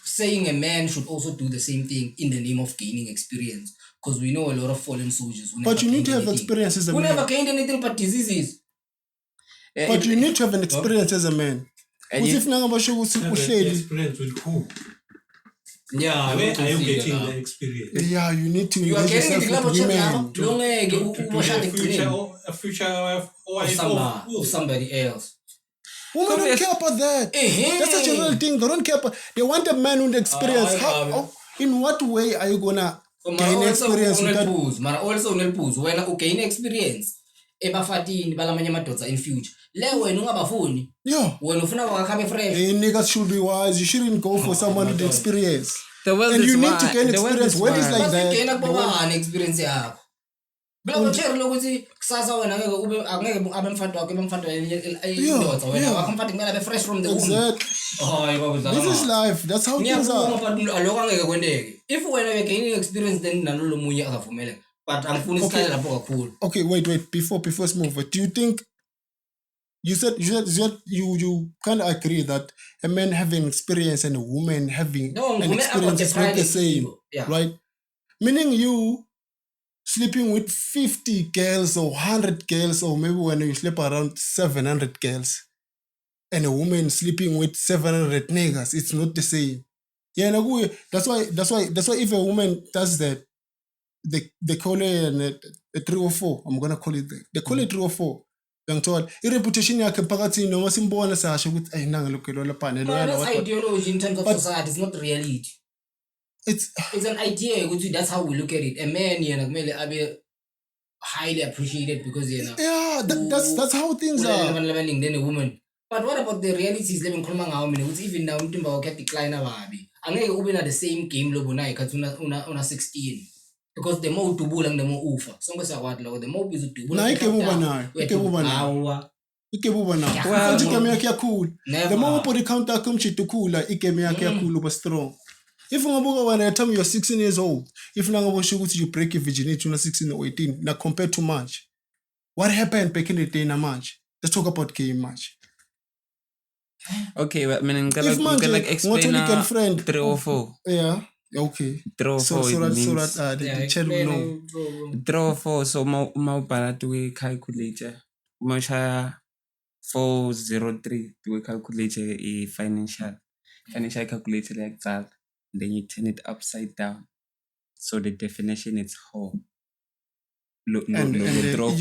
saying a man should also do the same thing in the name of gaining experience because we know a lot of fallen soldiers but you need to have experience as a man. We never gained anything but diseases. But you need to have an experience as a man. If now about experience with who? Yeah, where are you getting the experience? Yeah, you need to. You are getting the club of a future wife of somebody else. Women don't care about that. That's a general thing. They don't care about. They want a man with experience. In what way are you gonna gain experience? Also, when you gain experience, ebafatini balamanye madoda in future. Le wena ungabafuni. Yeah. Wena ufuna wakhabe fresh. Niggas should be wise. You shouldn't go for someone with experience. And you need to gain experience. When it's like that. Gain experience yakho. Bila kuchera lokuthi kusasa wena angeke abe mfana wakho bemfana indoda wena wakho mfana kumele abe fresh from the womb. Exactly. This is life. That's how things are. Lokho angeke kwendeke. If wena you gaining experience then nalo munye akavumele. But angifuni isikhale lapho kakhulu. Okay, wait. Before move. Do you think you said you kind of agree that a man having experience and a woman having an experience is not the same, right? Meaning you sleeping with 50 girls or 100 girls, or maybe when you sleep around 700 girls, and a woman sleeping with 700 niggas, it's not the same. Yeah, that's why if a woman does that, they call it a 304. I'm gonna call it that. They call it 304. Yangithola i-reputation yakhe phakathini noma simbona sasho ukuthi ayinanga lokelo lapha No, that's ideology in terms of society. It's not reality. it's an idea. That's how we look at it. A man, kumele abe highly appreciated because yeah, that's how things are. Then a woman. But what about the realities? Even now, decline angeke ube na the same game lobo na ikhathi una 16 because the more udubula the more ufa sonke siyakwati lokho the more bizudubula Na ikebuba nayo ikebuba nayo manje igame yakhe yakhula the more body count yakhe umshito ukhula igame yakhe yakhula uba strong. If ungabuka wena at time you're 16 years old, if nangabosho ukuthi you break your virginity una 16 or 18 na compared to much, what happened back in the day na much? Let's talk about game much. Okay, but I mean, If manje explain girlfriend 304. Yeah, okay. 304 So means that the child will know. 304. So maubhala to calculator. Masha 403 to calculate a financial calculator like that. Then you turn it upside down. So the definition is whole. And YouTube.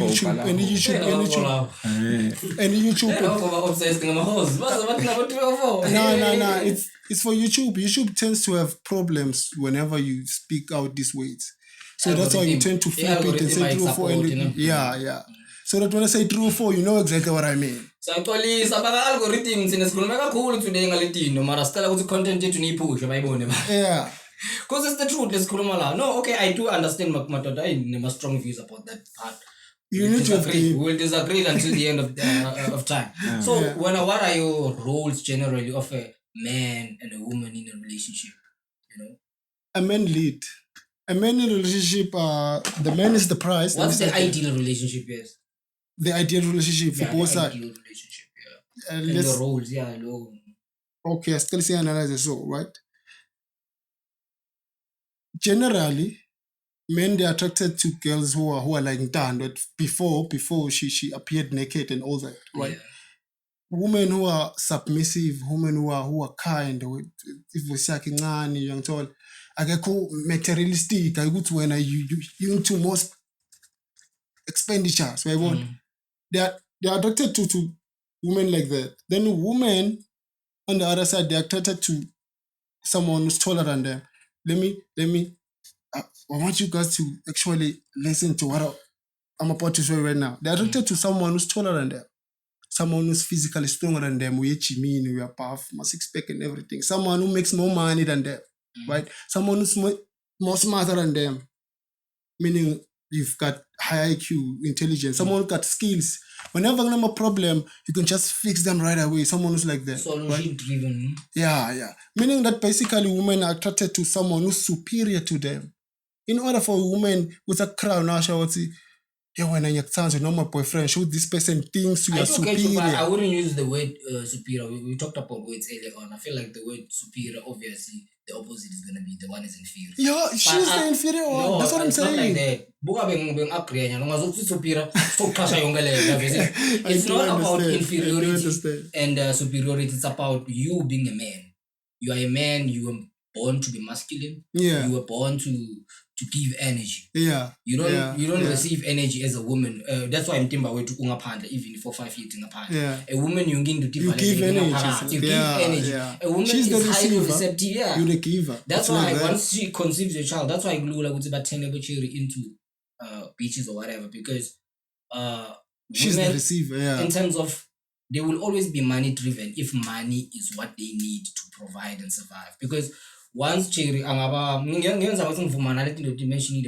No. It's for YouTube. YouTube tends to have problems whenever you speak out these words. So that's why you tend to flip it and say true or false. Yeah. So that when I say true or false, you know exactly what I mean. So actually, sabanga algorithms sinesikhuluma kakhulu today ngaletino mara sicela ukuthi content yethu niyiphushe bayibone ba. Yeah. Because it's the truth, lesikhuluma la. No, okay, I do understand madoda I have strong views about that part. You need to agree. We will disagree until the end of time. Yeah. So what are your roles generally of a man and a woman in a relationship? A man lead. A man in a relationship, the man is the prize. What's the ideal relationship is? The ideal relationship for both sides. Ideal relationship, yeah. And the roles, yeah. Okay, I still say analyze it so, right? Generally, men they are attracted to girls who are like Ntando before she appeared naked and all that, right? Yeah. Women who are submissive, women who are kind, if we say young tall, akekho materialistic, ukuthi wena you into most expenditures, right? They are attracted to women like that. Then women on the other side, they are attracted to someone who's taller than them. Let me I want you guys to actually listen to what I'm about to say right now. They're attracted to someone who's taller than them. Someone who's physically stronger than them. We are buff, six pack and everything. Someone who makes more money than them, right? Someone who's more smarter than them. Meaning you've got high IQ, intelligence. Someone who's got skills. Whenever you have a problem, you can just fix them right away. Someone who's like that. Solution driven. Yeah. Meaning that basically women are attracted to someone who's superior to them. In order for a woman with a crown, when I'm no my boyfriend, show this person thinks you are superior. I wouldn't use the word superior. We talked about words earlier on. I feel like the word superior, obviously, the opposite is going to be the one is inferior. Yeah, she's the inferior one. No, that's what I'm saying. It's not about inferiority and superiority. It's about you being a man. You are a man. You were born to be masculine. Yeah. You were born to give energy. Yeah. You don't receive energy as a woman. That's why I'm thinking about to ungaphandle even for 5 years in a yeah. A woman you give energy. You give energy. Yeah. A woman she's is the highly receiver. receptive. Yeah. You're the giver. That's why once she conceives a child, that's why Glula would about 10 into beaches or whatever, because she's the receiver, yeah. In terms of they will always be money driven if money is what they need to provide and survive. Because once Cherry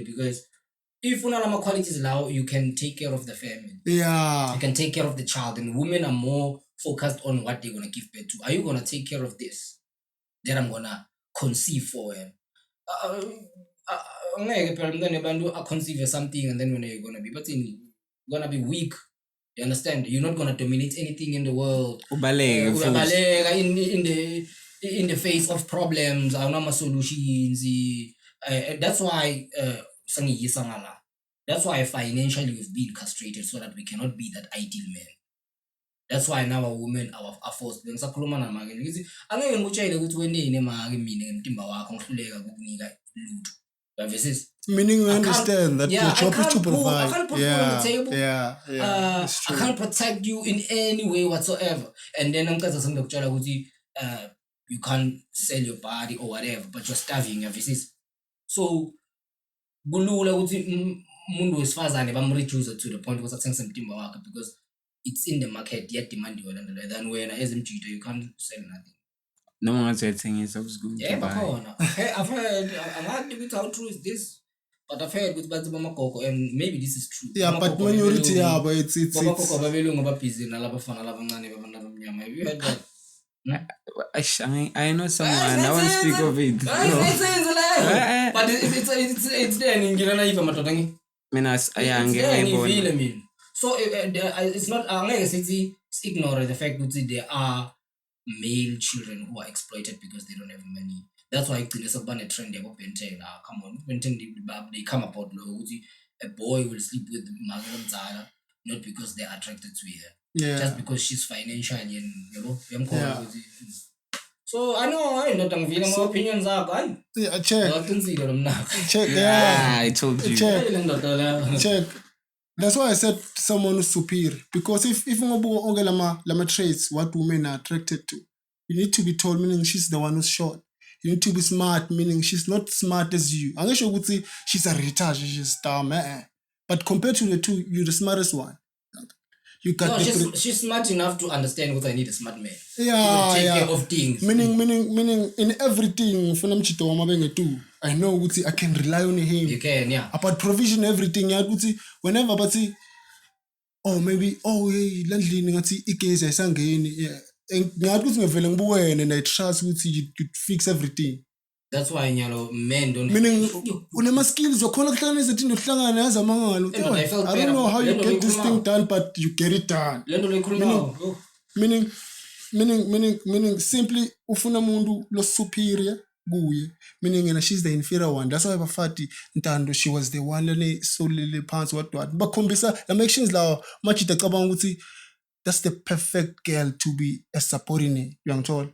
because if unalama qualities allow, you can take care of the family. Yeah. You can take care of the child, and women are more focused on what they're gonna give birth to. Are you gonna take care of this that I'm gonna conceive for him? Conceive something and then when you're gonna be, but you're gonna be weak. You understand? You're not gonna dominate anything in the world. In the face of problems, solutions. That's why financially we've been castrated so that we cannot be that ideal man. That's why now women are forced. Meaning we understand that your job is to provide. I can't put food on the table. It's I true. can't protect you in any way whatsoever. And then you can't sell your body or whatever, but you're starving. So kulula ukuthi umuntu wesifazane bamreduce to the point ukuthi athengise umtimba wakhe because it's in the market yademandiwe lento leyo. Then wena as imjito you can't sell nothing. Noma ngathi uyathengisa usikunye. Yeah, bakhona. I've heard, I'm not sure how true is this, but I've heard with bathi bamagogo and maybe this is true. Yeah, but majority yabo it's Bamagogo babelungu babhizi nalabafana labancane babantu abamnyama. Have you heard that? I know someone. I won't speak of it. But it's there in Girana Iva Matotangi. So it's not it's ignore the fact that there are male children who are exploited because they don't have money. That's why it's a trend about Ntando. Come on, they come about a boy will sleep with Tyla not because they're attracted to her. Yeah. Just because she's financially and So I know I'm not feeling my opinions are gone. Yeah, check. Check. Yeah, I told you. Check. That's why I said someone who's superior. Because if lama traits, what women are attracted to, you need to be told, meaning she's the one who's short. You need to be smart, meaning she's not smart as you. I guess you would say she's a retard, she's dumb. But compared to the two, you're the smartest one. You got she's smart enough to understand what I need a smart man. Yeah, take care of things. Meaning in everything I know I can rely on him. You can, yeah. About provision, everything. Whenever but see, maybe landlady ngathi igezi ayisangeni. Yeah. And I trust you fix everything. That's why men don't meaning unema skills ukhona kuhlanganisa izinto hlangana yaza mangalo. I don't know how you get this thing done, but you get it done. Meaning simply ufuna umuntu lo superior kuye, meaning she's the inferior one. That's why bafati Ntando, she was the one lele solele pants what bakhombisa la actions lawo machita cabanga ukuthi that's the perfect girl to be a subordinate. Uyangithola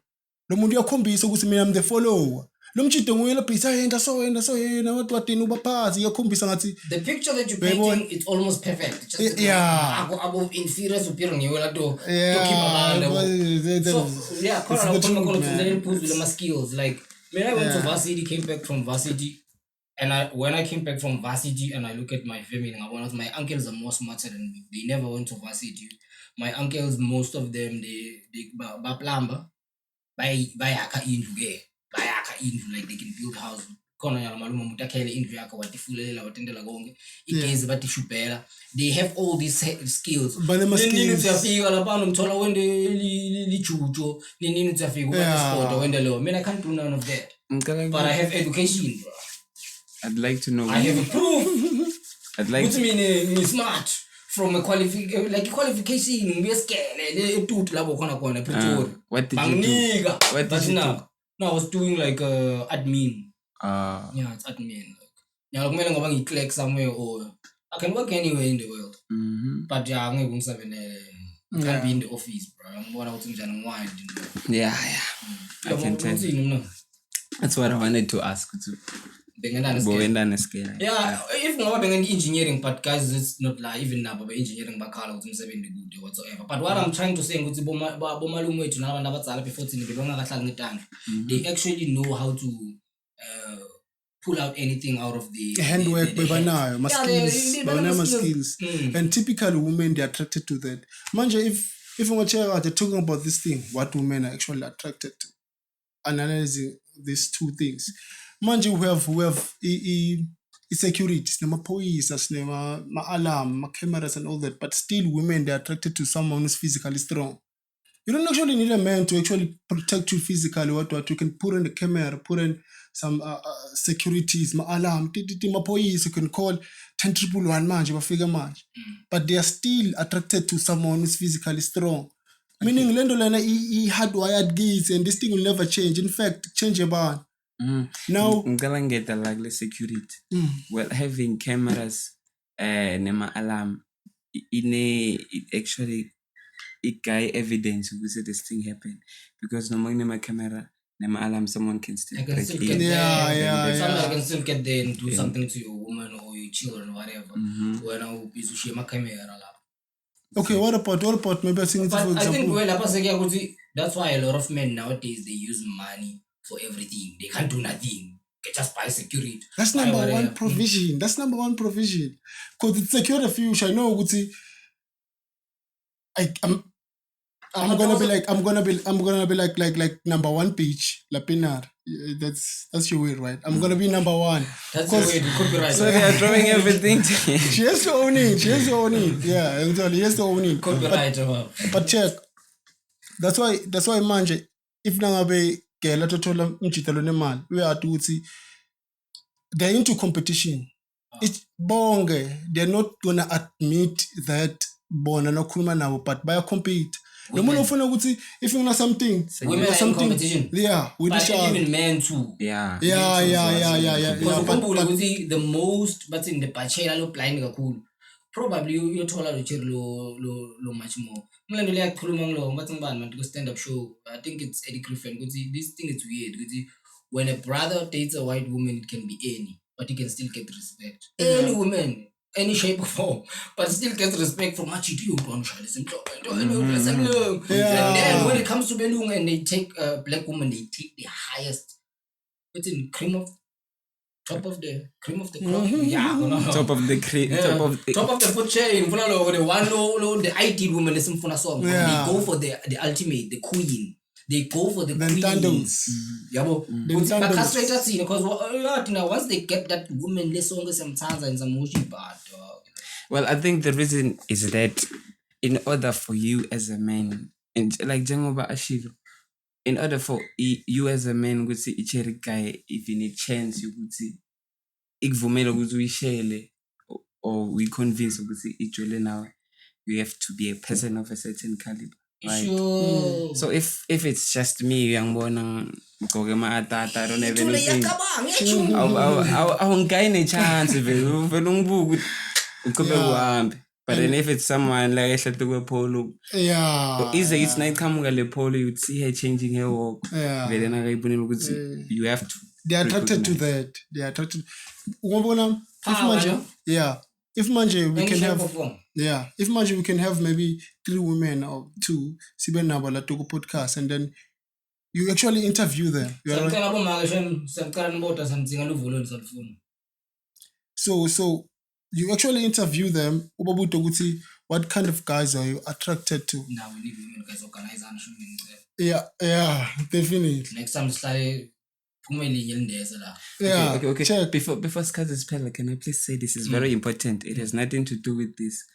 lo muntu uyakhombisa ukuthi mina I'm the follower. Lo mchito nguyela phisa yenda so yena watu ubaphazi yakhombisa ngathi the picture that you're painting it's almost perfect. Just abo inferior superior ngiwela to keep around. So yeah, khona skills like when I went to varsity, came back from varsity, and when I came back from varsity and I look at my family, my uncles are more smarter than me. They never went to varsity. My uncles, most of them, they plumber, buy haka indlu ke, buy haka indlu like they can build house. Kona ya maluma mutakhele indlu yakho watifulela watendela konke. Igezi batishubela. They have all these skills. Nini tsafika lapha umthola wende lijujo, nini tsafika ubanisport wende lo. Man, I can't do none of that. But I have education, bro. I'd like to know. I have a proof. I'd like what to mean smart from a qualification. We scale tut labo kona Pretoria. What did you do? What did you do? No, I was doing like admin. Yeah, it's admin. Yeah, like kumele ngoba ngiclick somewhere or I can work anywhere in the world. But yeah, I'm going to can't be in the office, bro. I'm going to wild. Yeah. I can tell. That's what I wanted to ask too. Yeah, if not engineering, but guys, it's not like even now, but engineering bakala good whatsoever. But what I'm trying to say is they actually know how to pull out anything out of the handwork, skills. And typically women, they're attracted to that. Manja, if they're talking about this thing, what women are actually attracted to, analyzing these two things. Manje we have securities, police, alarm, cameras and all that, but still women, they're attracted to someone who's physically strong. You don't actually need a man to actually protect you physically. What you can put in the camera, put in some securities, alarm, police, you can call 10,111 manje, but they are still attracted to someone who's physically strong. Meaning lendo lana he hardwired gates and this thing will never change. In fact, change your band. Now I'm gonna get like security. Well, having cameras nema alarm it actually it guy evidence who said this thing happened because no my camera alarm, someone can still I can break still in. get there. Sometimes I yeah. can still get there and do something to your woman or your children or whatever. Mhm. When I will be so shame camera. Okay, what about maybe I think But for I think example? that's why a lot of men nowadays they use money for everything. They can't do nothing. They just buy security. That's buy number whatever. one provision. That's number one provision. Because it's secure the future. I know I'm gonna be like number one page. Lapinar. That's your way, right? I'm gonna be number one. That's the way it could be right. So they are throwing everything to She has to own it. Yeah, exactly. He has to own it. Could be right. But check. That's why manje if nangabe gela tothola umjitelo nemali uyathi ukuthi they're into competition. It's bonge. They're not gonna admit that bona nokhuluma nabo but baya compete. Noma ufuna ukuthi if you know something, Women are in competition. Yeah, with But each other. even men too. Yeah. Because But the most but in the bachelor lo blind kakhulu. Probably you told her lo much more. Mlando le yakhuluma ngilo bathi ngibani manje ku stand up show. I think it's Eddie Griffin ukuthi this thing is weird ukuthi when a brother dates a white woman it can be any but he can still get respect. Any woman, any shape or form, but still gets respect from what you do. And then when it comes to Belung and they take a black woman, they take the highest. What's in top of the cream of the crop. top of the cream, top of the food chain. The one low, the ideal woman is for a song. Yeah. They go for the ultimate, the queen. They go for the Ntandos. Because once they get that woman, they song sometimes and some motion bad. Well, I think the reason is that in order for you as a man, and like Jangoba Ashilo, in order for you as a man, would see each guy, if you need chance, you would see ikvumela ukuthi uyishele or we convince ukuthi ijole now you have to be a person of a certain caliber, right? Sure. So if it's just me uyangibona ngigqoke ama-atata I don't have anything awungayine chance vele ungibuka ukuthi uqhubeke uhambe. But then if it's someone like ehlete kwepolo, it's night kamuka le polo, you'd see her changing her walk. Vele nakayibonela ukuthi you have to. They're attracted to that. They're attracted. If manje we can have if manje we can have maybe 3 women or 2 sibe nabo la toko podcast and then you actually interview them. So you actually interview them. What kind of guys are you attracted to? Now we need women guys organize and show me. Yeah, definitely. Next time start Okay. Check. Before Skaz's panel, can I please say this is very important? It has nothing to do with this.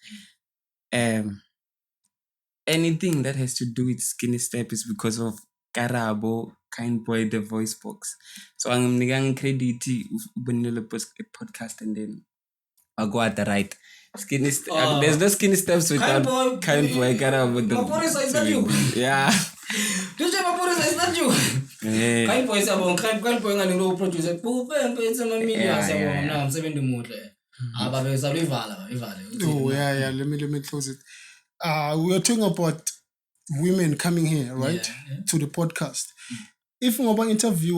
Anything that has to do with Skinny Step is because of Karabo, Kind Boy, the voice box. So I'm giving credit to podcast and then I'll go at the right. Skinny there's no Skinny Steps without Kind Boy, Karabo. Is that you? Yeah. Is that you? Kind Boy is about Kind Boy and the producer. Let me close it. We are talking about women coming here, right? To the podcast. If we about interview,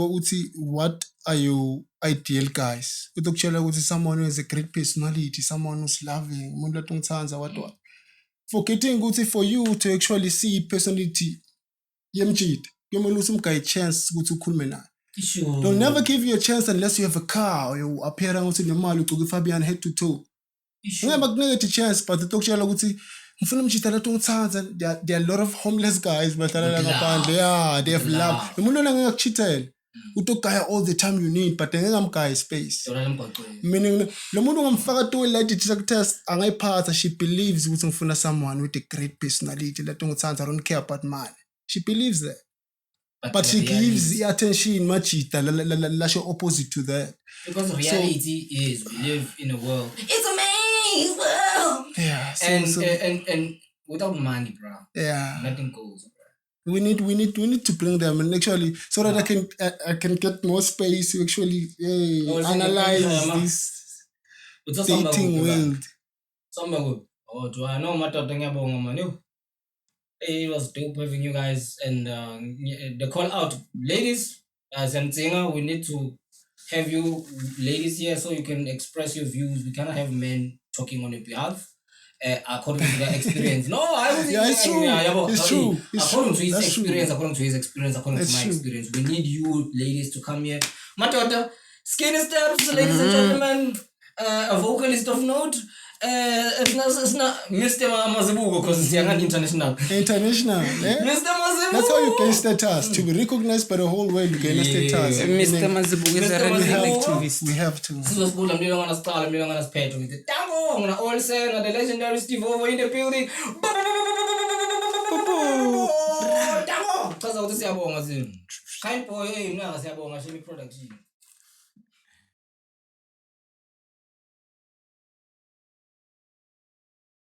what are your ideal guys? We talk about someone who has a great personality, someone who's loving, what. Forgetting for you to actually see personality, you lose some guy chance to cool. They'll never give you a chance unless you have a car or you appear around in the mall to Fabian head to toe. Never get a chance, but the talk there are a lot of homeless guys, but they have love. The moon cheated. We talk guy all the time you need, but then I'm guy space. Meaning the moon I'm far to let it test and I pass she believes with someone with a great personality. I don't care about man. She believes that. But she gives the attention much opposite to that. Because reality is we live in a world. It's a man's world. Yeah. And without money, bro. Yeah. Nothing goes, bro. We need to bring them and actually so that I can get more space to actually analyze this dating world. Some good. Oh, do I know what I'm It was dope having you guys, and the call out, ladies, as a singer, we need to have you ladies here so you can express your views. We cannot have men talking on your behalf. According to their experience. No, I was Yeah, it's true. It's true. It's according true. to his That's experience, true. according to his experience, according That's to my true. experience. We need you ladies to come here. Matota, skinny steps, ladies and gentlemen, a vocalist of note. It's not Mr. Mazibugo because it's young and international. International. Eh? Mr. Mazibugo. That's how you gain status. To be recognized by the whole world, you gain a status. Mr. Mazibuko is Mr. a really Mazibuko. activist. We have to. This was cool. I'm going to start. I'm going to pay to it. Tango. I'm going to all say the legendary Steve over in the building. Tango. Because I was saying, kind boy, I'm not saying production.